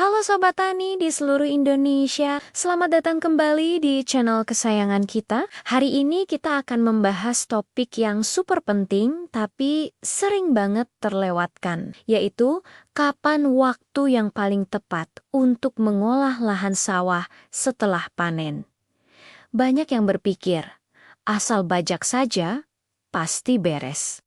Halo Sobat Tani di seluruh Indonesia, selamat datang kembali di channel kesayangan kita. Hari ini kita akan membahas topik yang super penting tapi sering banget terlewatkan, yaitu kapan waktu yang paling tepat untuk mengolah lahan sawah setelah panen. Banyak yang berpikir, asal bajak saja, pasti beres.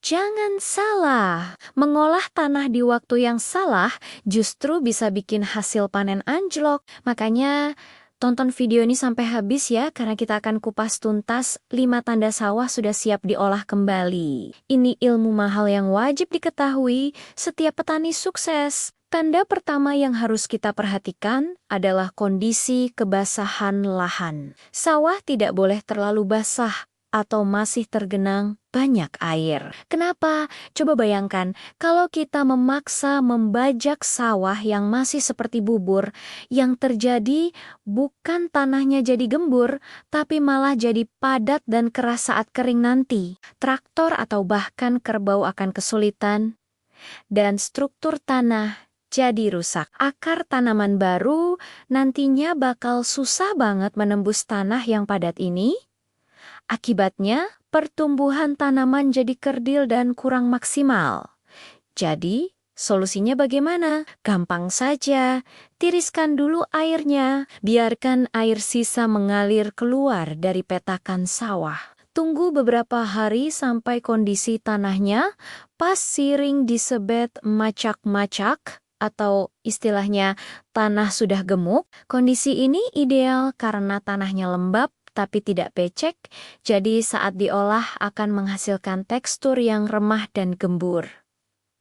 Jangan salah, mengolah tanah di waktu yang salah justru bisa bikin hasil panen anjlok. Makanya tonton video ini sampai habis ya, karena kita akan kupas tuntas 5 tanda sawah sudah siap diolah kembali. Ini ilmu mahal yang wajib diketahui setiap petani sukses. Tanda pertama yang harus kita perhatikan adalah kondisi kebasahan lahan. Sawah tidak boleh terlalu basah atau masih tergenang banyak air. Kenapa? Coba bayangkan, kalau kita memaksa membajak sawah yang masih seperti bubur, yang terjadi bukan tanahnya jadi gembur, tapi malah jadi padat dan keras saat kering nanti. Traktor atau bahkan kerbau akan kesulitan, dan struktur tanah jadi rusak. Akar tanaman baru nantinya bakal susah banget menembus tanah yang padat ini. Akibatnya, pertumbuhan tanaman jadi kerdil dan kurang maksimal. Jadi, solusinya bagaimana? Gampang saja, tiriskan dulu airnya. Biarkan air sisa mengalir keluar dari petakan sawah. Tunggu beberapa hari sampai kondisi tanahnya pas siring disebet macak-macak, atau istilahnya tanah sudah gemuk. Kondisi ini ideal karena tanahnya lembab tapi tidak becek, jadi saat diolah akan menghasilkan tekstur yang remah dan gembur.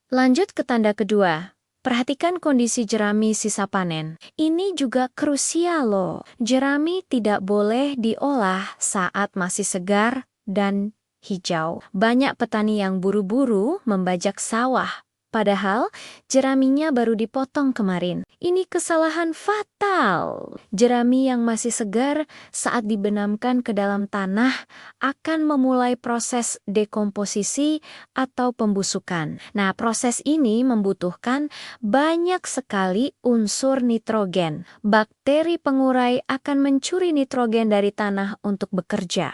Lanjut ke tanda kedua. Perhatikan kondisi jerami sisa panen. Ini juga krusial loh. Jerami tidak boleh diolah saat masih segar dan hijau. Banyak petani yang buru-buru membajak sawah, padahal jeraminya baru dipotong kemarin. Ini kesalahan fatal. Jerami yang masih segar saat dibenamkan ke dalam tanah akan memulai proses dekomposisi atau pembusukan. Nah, proses ini membutuhkan banyak sekali unsur nitrogen. Bakteri pengurai akan mencuri nitrogen dari tanah untuk bekerja.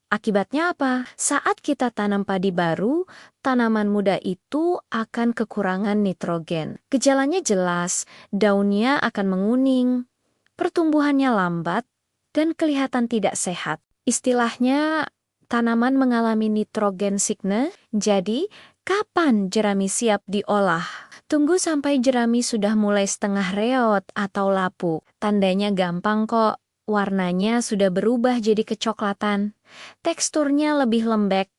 Akibatnya apa? Saat kita tanam padi baru, tanaman muda itu akan kekurangan nitrogen. Gejalanya jelas, daunnya akan menguning, pertumbuhannya lambat, dan kelihatan tidak sehat. Istilahnya, tanaman mengalami nitrogen sickness. Jadi, kapan jerami siap diolah? Tunggu sampai jerami sudah mulai setengah reot atau lapuk. Tandanya gampang kok. Warnanya sudah berubah jadi kecoklatan, teksturnya lebih lembek,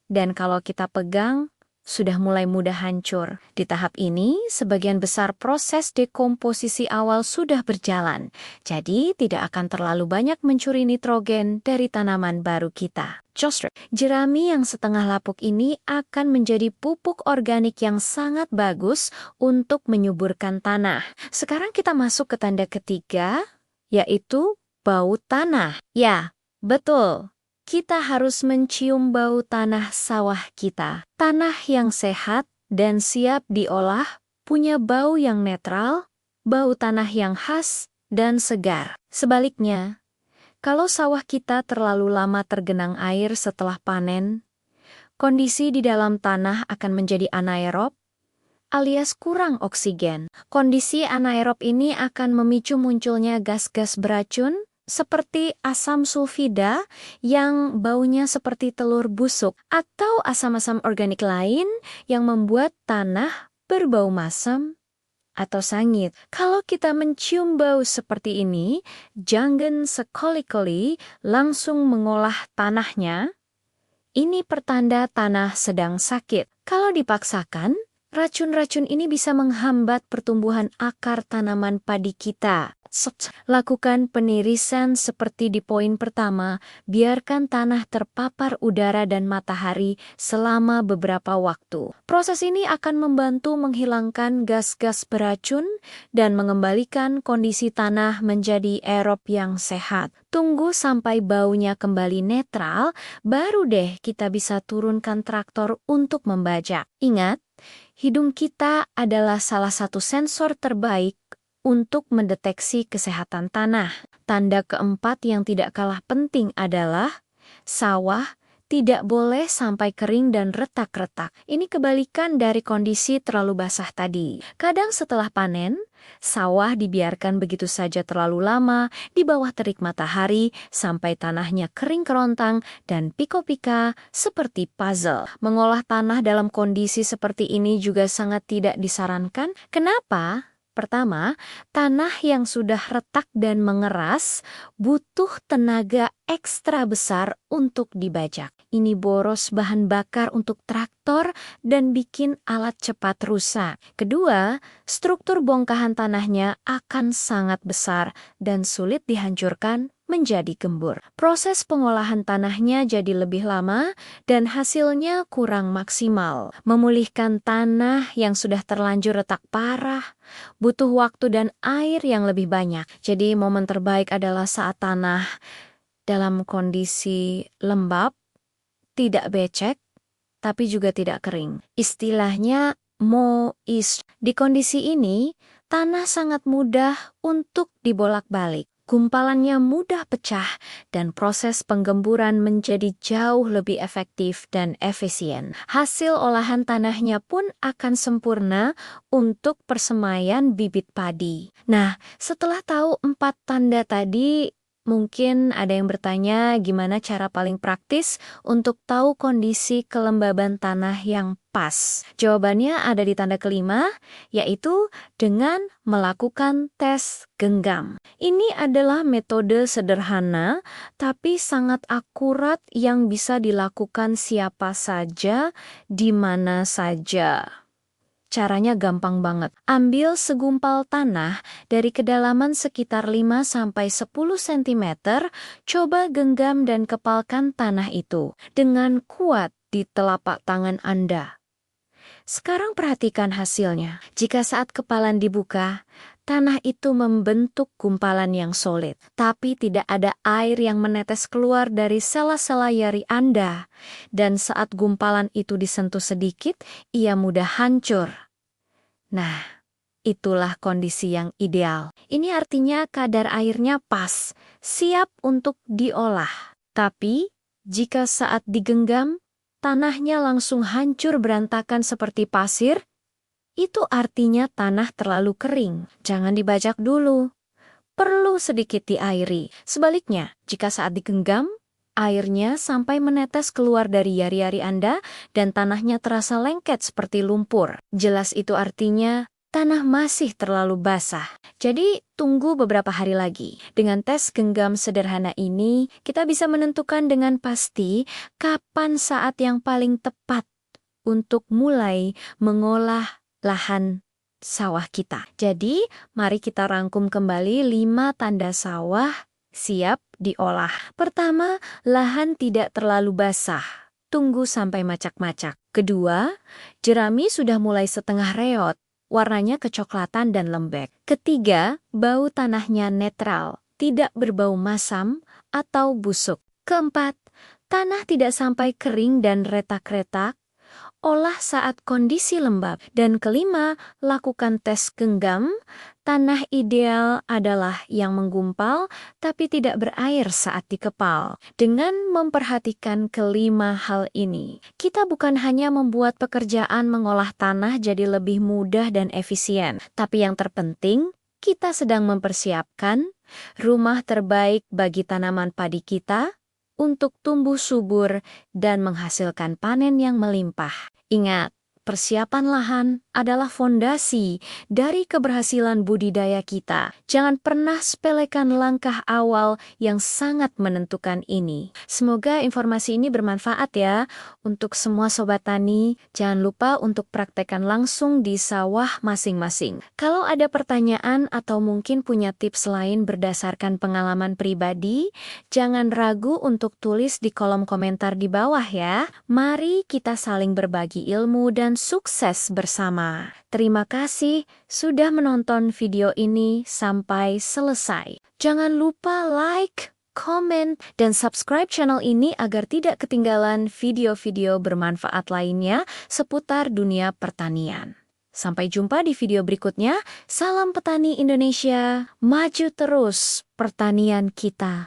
dan kalau kita pegang, sudah mulai mudah hancur. Di tahap ini, sebagian besar proses dekomposisi awal sudah berjalan, jadi tidak akan terlalu banyak mencuri nitrogen dari tanaman baru kita. Jerami yang setengah lapuk ini akan menjadi pupuk organik yang sangat bagus untuk menyuburkan tanah. Sekarang kita masuk ke tanda ketiga, yaitu bau tanah. Ya, betul. Kita harus mencium bau tanah sawah kita. Tanah yang sehat dan siap diolah punya bau yang netral, bau tanah yang khas dan segar. Sebaliknya, kalau sawah kita terlalu lama tergenang air setelah panen, kondisi di dalam tanah akan menjadi anaerob, alias kurang oksigen. Kondisi anaerob ini akan memicu munculnya gas-gas beracun, seperti asam sulfida yang baunya seperti telur busuk, atau asam-asam organik lain yang membuat tanah berbau masam atau sangit. Kalau kita mencium bau seperti ini, jangan sekali-kali langsung mengolah tanahnya. Ini pertanda tanah sedang sakit. Kalau dipaksakan, racun-racun ini bisa menghambat pertumbuhan akar tanaman padi kita. Lakukan penirisan seperti di poin pertama, biarkan tanah terpapar udara dan matahari selama beberapa waktu. Proses ini akan membantu menghilangkan gas-gas beracun dan mengembalikan kondisi tanah menjadi aerob yang sehat. Tunggu sampai baunya kembali netral, baru deh kita bisa turunkan traktor untuk membajak. Ingat, Hidung kita adalah salah satu sensor terbaik untuk mendeteksi kesehatan tanah. Tanda keempat yang tidak kalah penting adalah sawah tidak boleh sampai kering dan retak-retak. Ini kebalikan dari kondisi terlalu basah tadi. Kadang setelah panen, sawah dibiarkan begitu saja terlalu lama di bawah terik matahari sampai tanahnya kering kerontang dan piko-pika seperti puzzle. Mengolah tanah dalam kondisi seperti ini juga sangat tidak disarankan. Kenapa? Pertama, tanah yang sudah retak dan mengeras butuh tenaga ekstra besar untuk dibajak. Ini boros bahan bakar untuk traktor dan bikin alat cepat rusak. Kedua, struktur bongkahan tanahnya akan sangat besar dan sulit dihancurkan menjadi gembur. Proses pengolahan tanahnya jadi lebih lama dan hasilnya kurang maksimal. Memulihkan tanah yang sudah terlanjur retak parah butuh waktu dan air yang lebih banyak. Jadi momen terbaik adalah saat tanah dalam kondisi lembab, tidak becek, tapi juga tidak kering. Istilahnya moist. Di kondisi ini, tanah sangat mudah untuk dibolak-balik. Gumpalannya mudah pecah dan proses penggemburan menjadi jauh lebih efektif dan efisien. Hasil olahan tanahnya pun akan sempurna untuk persemaian bibit padi. Nah, setelah tahu 4 tanda tadi, mungkin ada yang bertanya gimana cara paling praktis untuk tahu kondisi kelembaban tanah yang pas. Jawabannya ada di tanda kelima, yaitu dengan melakukan tes genggam. Ini adalah metode sederhana tapi sangat akurat yang bisa dilakukan siapa saja, di mana saja. Caranya gampang banget. Ambil segumpal tanah dari kedalaman sekitar 5-10 cm, coba genggam dan kepalkan tanah itu dengan kuat di telapak tangan Anda. Sekarang perhatikan hasilnya. Jika saat kepalan dibuka, tanah itu membentuk gumpalan yang solid, tapi tidak ada air yang menetes keluar dari sela-sela jari Anda. Dan saat gumpalan itu disentuh sedikit, ia mudah hancur. Nah, itulah kondisi yang ideal. Ini artinya kadar airnya pas, siap untuk diolah. Tapi, jika saat digenggam, tanahnya langsung hancur berantakan seperti pasir, itu artinya tanah terlalu kering. Jangan dibajak dulu. Perlu sedikit diairi. Sebaliknya, jika saat digenggam, airnya sampai menetes keluar dari jari-jari Anda dan tanahnya terasa lengket seperti lumpur. Jelas itu artinya tanah masih terlalu basah. Jadi tunggu beberapa hari lagi. Dengan tes genggam sederhana ini, kita bisa menentukan dengan pasti kapan saat yang paling tepat untuk mulai mengolah lahan sawah kita. Jadi, mari kita rangkum kembali 5 tanda sawah siap diolah. Pertama, lahan tidak terlalu basah. Tunggu sampai macak-macak. Kedua, jerami sudah mulai setengah reot. Warnanya kecoklatan dan lembek. Ketiga, bau tanahnya netral, tidak berbau masam atau busuk. Keempat, tanah tidak sampai kering dan retak-retak. Olah saat kondisi lembab. Dan kelima, lakukan tes genggam. Tanah ideal adalah yang menggumpal tapi tidak berair saat dikepal. Dengan memperhatikan kelima hal ini, kita bukan hanya membuat pekerjaan mengolah tanah jadi lebih mudah dan efisien, tapi yang terpenting, kita sedang mempersiapkan rumah terbaik bagi tanaman padi kita untuk tumbuh subur dan menghasilkan panen yang melimpah. Ingat, persiapan lahan adalah fondasi dari keberhasilan budidaya kita. Jangan pernah sepelekan langkah awal yang sangat menentukan ini. Semoga informasi ini bermanfaat ya untuk semua sobat tani. Jangan lupa untuk praktekkan langsung di sawah masing-masing. Kalau ada pertanyaan atau mungkin punya tips lain berdasarkan pengalaman pribadi, jangan ragu untuk tulis di kolom komentar di bawah ya. Mari kita saling berbagi ilmu dan sukses bersama. Terima kasih sudah menonton video ini sampai selesai. Jangan lupa like, komen, dan subscribe channel ini agar tidak ketinggalan video-video bermanfaat lainnya seputar dunia pertanian. Sampai jumpa di video berikutnya. Salam petani Indonesia, maju terus pertanian kita.